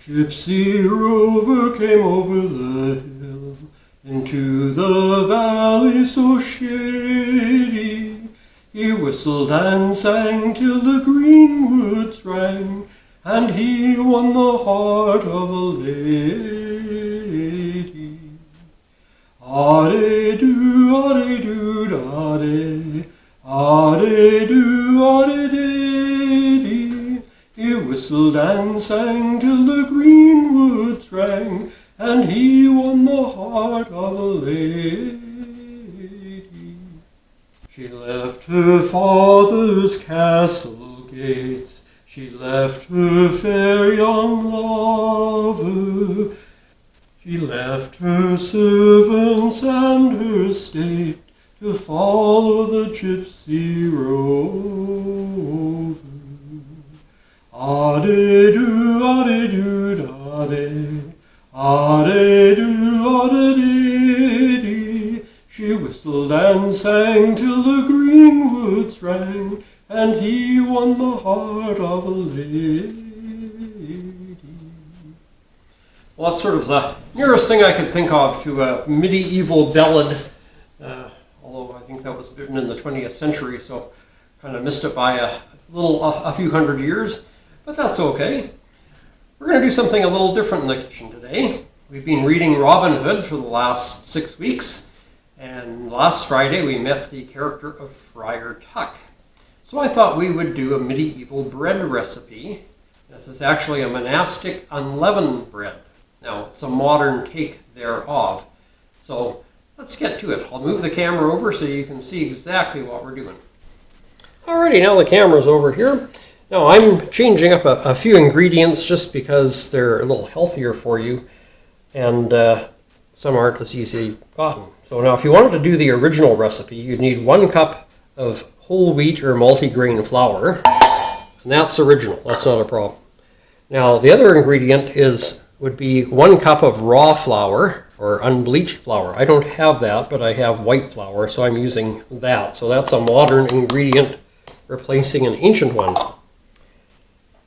Gypsy rover came over the hill, into the valley so shady. He whistled and sang till the greenwoods rang, and he won the heart of a lady. A-de-do, a-de-do, da-de, a-de-do, a-de-de-dee. He whistled and sang till the greenwoods rang, and he won the heart of a lady. She left her father's castle gates, she left her fair young lover, she left her servants and her state to follow the gypsy rover. A-de-do, a-de-do, da-de, a-de-do, a-de-de-dee. She whistled and sang till the greenwoods rang, and he won the heart of a lady. Well, that's sort of the nearest thing I could think of to a medieval ballad, although I think that was written in the 20th century, so kind of missed it by a few hundred years. But that's okay. We're going to do something a little different in the kitchen today. We've been reading Robin Hood for the last 6 weeks, and last Friday we met the character of Friar Tuck. So I thought we would do a medieval bread recipe. This is actually a monastic unleavened bread. Now, it's a modern take thereof. So let's get to it. I'll move the camera over so you can see exactly what we're doing. Alrighty, now the camera's over here. Now I'm changing up a few ingredients just because they're a little healthier for you, and some aren't as easily gotten. So now if you wanted to do the original recipe, you'd need 1 cup of whole wheat or multigrain flour, and that's original, that's not a problem. Now the other ingredient would be 1 cup of raw flour or unbleached flour. I don't have that, but I have white flour, so I'm using that. So that's a modern ingredient replacing an ancient one.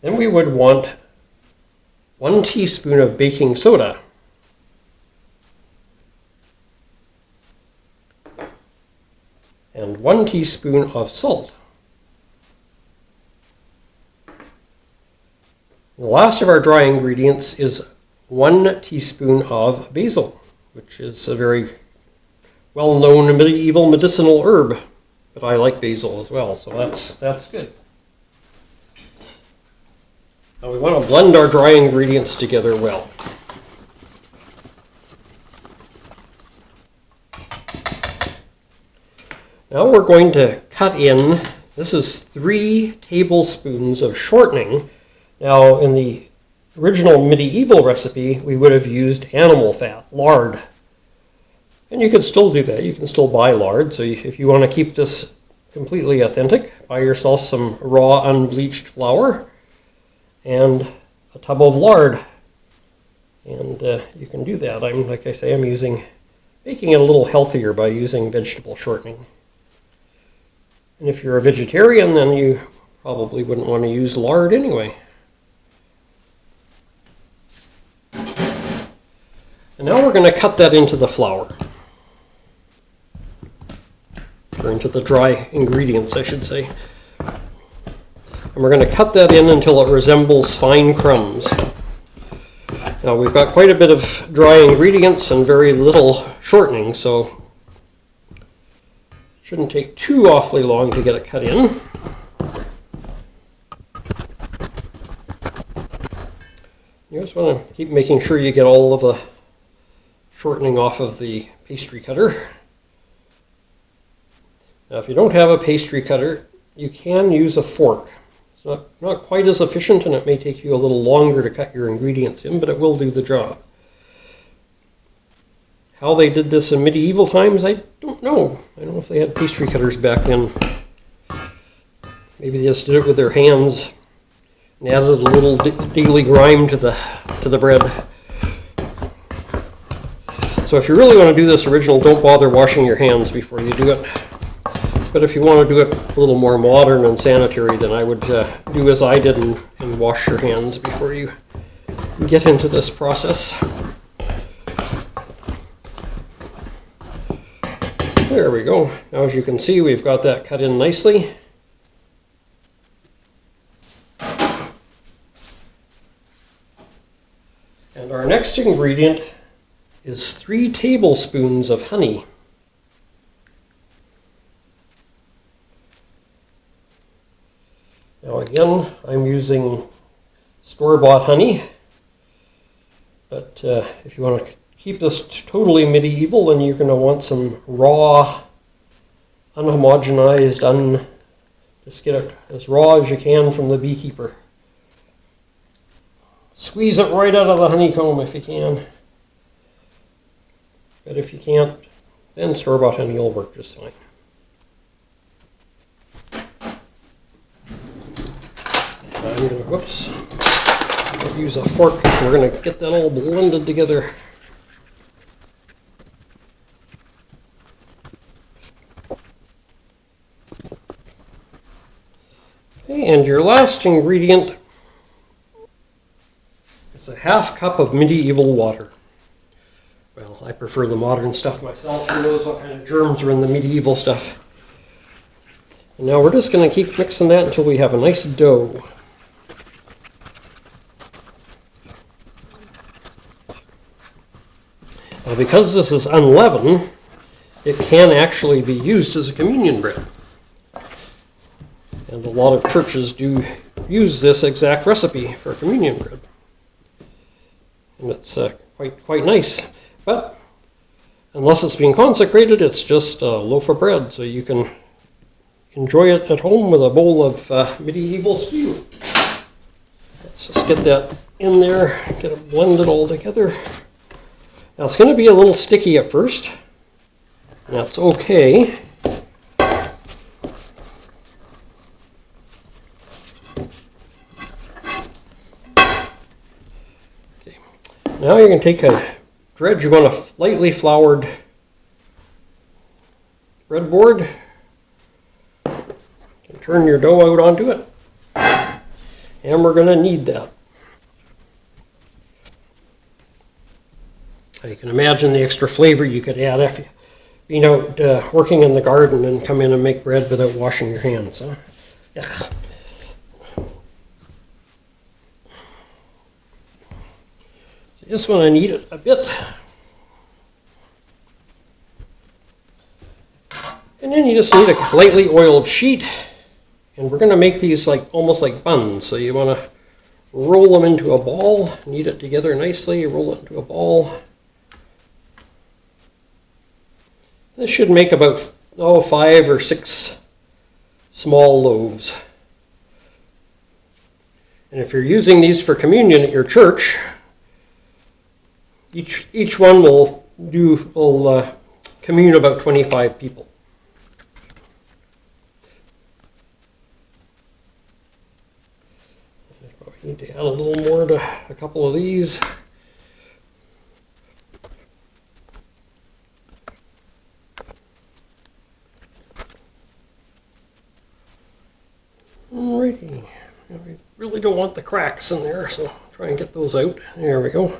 Then we would want 1 teaspoon of baking soda, and 1 teaspoon of salt. The last of our dry ingredients is 1 teaspoon of basil, which is a very well-known medieval medicinal herb, but I like basil as well, so that's good. Now we want to blend our dry ingredients together well. Now we're going to cut in, this is 3 tablespoons of shortening. Now in the original medieval recipe, we would have used animal fat, lard. And you could still do that, you can still buy lard. So if you want to keep this completely authentic, buy yourself some raw unbleached flour and a tub of lard, and you can do that. Like I say, I'm making it a little healthier by using vegetable shortening. And if you're a vegetarian, then you probably wouldn't want to use lard anyway. And now we're going to cut that into the flour, or into the dry ingredients, I should say. And we're going to cut that in until it resembles fine crumbs. Now we've got quite a bit of dry ingredients and very little shortening, so it shouldn't take too awfully long to get it cut in. You just want to keep making sure you get all of the shortening off of the pastry cutter. Now if you don't have a pastry cutter, you can use a fork. It's not quite as efficient, and it may take you a little longer to cut your ingredients in, but it will do the job. How they did this in medieval times, I don't know. I don't know if they had pastry cutters back then. Maybe they just did it with their hands and added a little daily grime to the bread. So if you really want to do this original, don't bother washing your hands before you do it. But if you want to do it a little more modern and sanitary, then I would do as I did and wash your hands before you get into this process. There we go. Now as you can see, we've got that cut in nicely. And our next ingredient is 3 tablespoons of honey. Now again, I'm using store-bought honey, but if you want to keep this totally medieval, then you're going to want some raw, unhomogenized, just get it as raw as you can from the beekeeper. Squeeze it right out of the honeycomb if you can. But if you can't, then store-bought honey will work just fine. I'm going to, use a fork. We're going to get that all blended together. Okay, and your last ingredient is a ½ cup of medieval water. Well, I prefer the modern stuff myself. Who knows what kind of germs are in the medieval stuff. And now we're just going to keep mixing that until we have a nice dough. Now, because this is unleavened, it can actually be used as a communion bread. And a lot of churches do use this exact recipe for communion bread. And it's quite nice. But unless it's being consecrated, it's just a loaf of bread. So you can enjoy it at home with a bowl of medieval stew. Let's just get that in there, get it blended all together. Now it's going to be a little sticky at first. That's okay. Now you're going to take a dredge. You want a lightly floured breadboard and turn your dough out onto it. And we're going to knead that. You can imagine the extra flavor you could add if you've been out working in the garden and come in and make bread without washing your hands. Huh? Yeah. Just want to knead it a bit. And then you just need a lightly oiled sheet. And we're going to make these almost like buns. So you want to roll them into a ball, knead it together nicely, roll it into a ball. This should make about 5 or 6 small loaves. And if you're using these for communion at your church, each one will commune about 25 people. I probably need to add a little more to a couple of these. Alrighty. We really don't want the cracks in there, so try and get those out. There we go.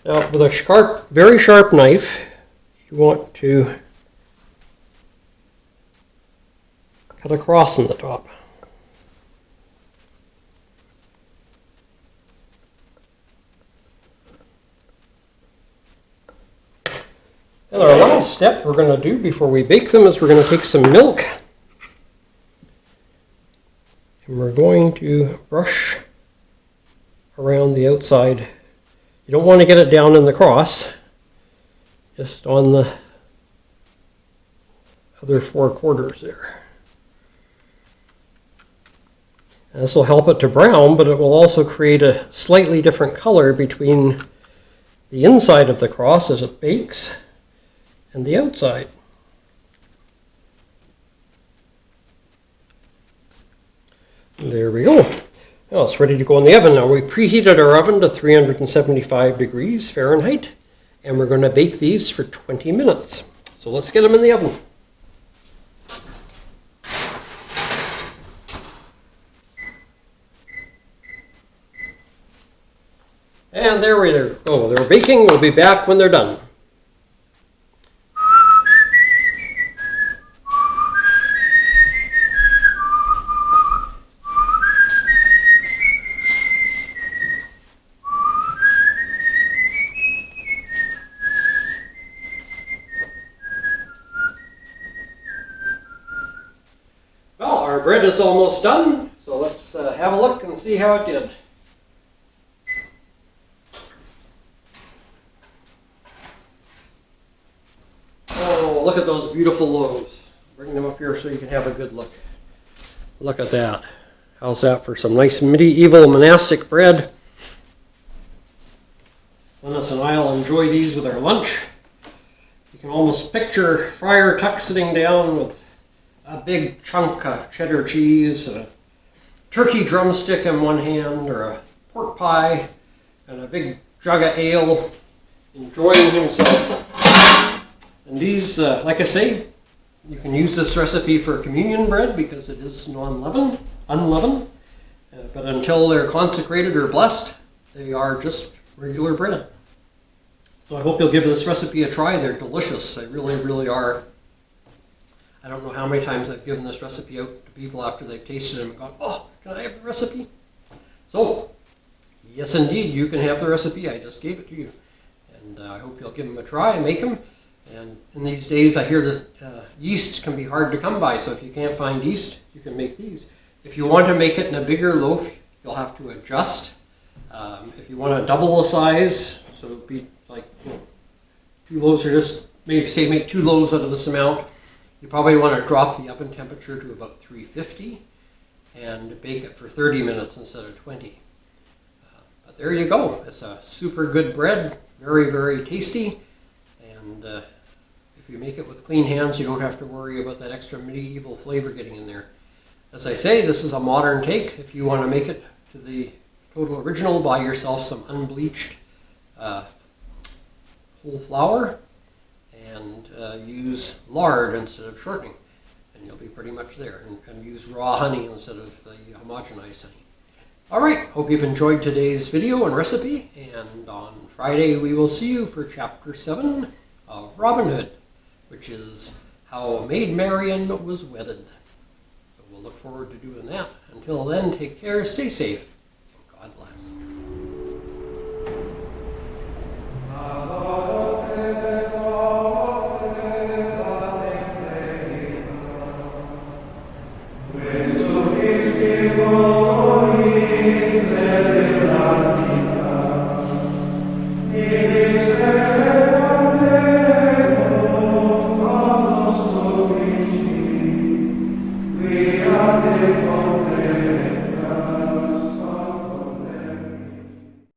Now, with a very sharp knife, you want to cut a cross in the top. And our last step we're going to do before we bake them is we're going to take some milk and we're going to brush around the outside. You don't want to get it down in the cross, just on the other 4 quarters there. And this will help it to brown, but it will also create a slightly different color between the inside of the cross as it bakes and the outside. There we go. Now it's ready to go in the oven. Now we preheated our oven to 375 degrees Fahrenheit, and we're going to bake these for 20 minutes. So let's get them in the oven. And there we go. They're baking. We'll be back when they're done. Well, our bread is almost done, so let's have a look and see how it did. Oh, look at those beautiful loaves. Bring them up here so you can have a good look. Look at that. How's that for some nice medieval monastic bread? Linus and I will enjoy these with our lunch. You can almost picture Friar Tuck sitting down with a big chunk of cheddar cheese, a turkey drumstick in one hand, or a pork pie, and a big jug of ale, enjoying himself. And these, like I say, you can use this recipe for communion bread because it is unleavened. But until they're consecrated or blessed, they are just regular bread. So I hope you'll give this recipe a try. They're delicious. They really, really are. I don't know how many times I've given this recipe out to people after they've tasted them and gone, oh, can I have the recipe? So, yes indeed, you can have the recipe. I just gave it to you. And I hope you'll give them a try and make them. And in these days, I hear that yeast can be hard to come by. So if you can't find yeast, you can make these. If you want to make it in a bigger loaf, you'll have to adjust. If you want to double the size, so it'd be like, 2 loaves, or just maybe say make 2 loaves out of this amount, you probably want to drop the oven temperature to about 350 and bake it for 30 minutes instead of 20. But there you go. It's a super good bread, very, very tasty. And if you make it with clean hands, you don't have to worry about that extra medieval flavor getting in there. As I say, this is a modern take. If you want to make it to the total original, buy yourself some unbleached whole flour and use lard instead of shortening, and you'll be pretty much there. And use raw honey instead of the homogenized honey. Alright, hope you've enjoyed today's video and recipe, and on Friday we will see you for Chapter 7 of Robin Hood, which is How Maid Marian Was Wedded. So we'll look forward to doing that. Until then, take care, stay safe, and God bless.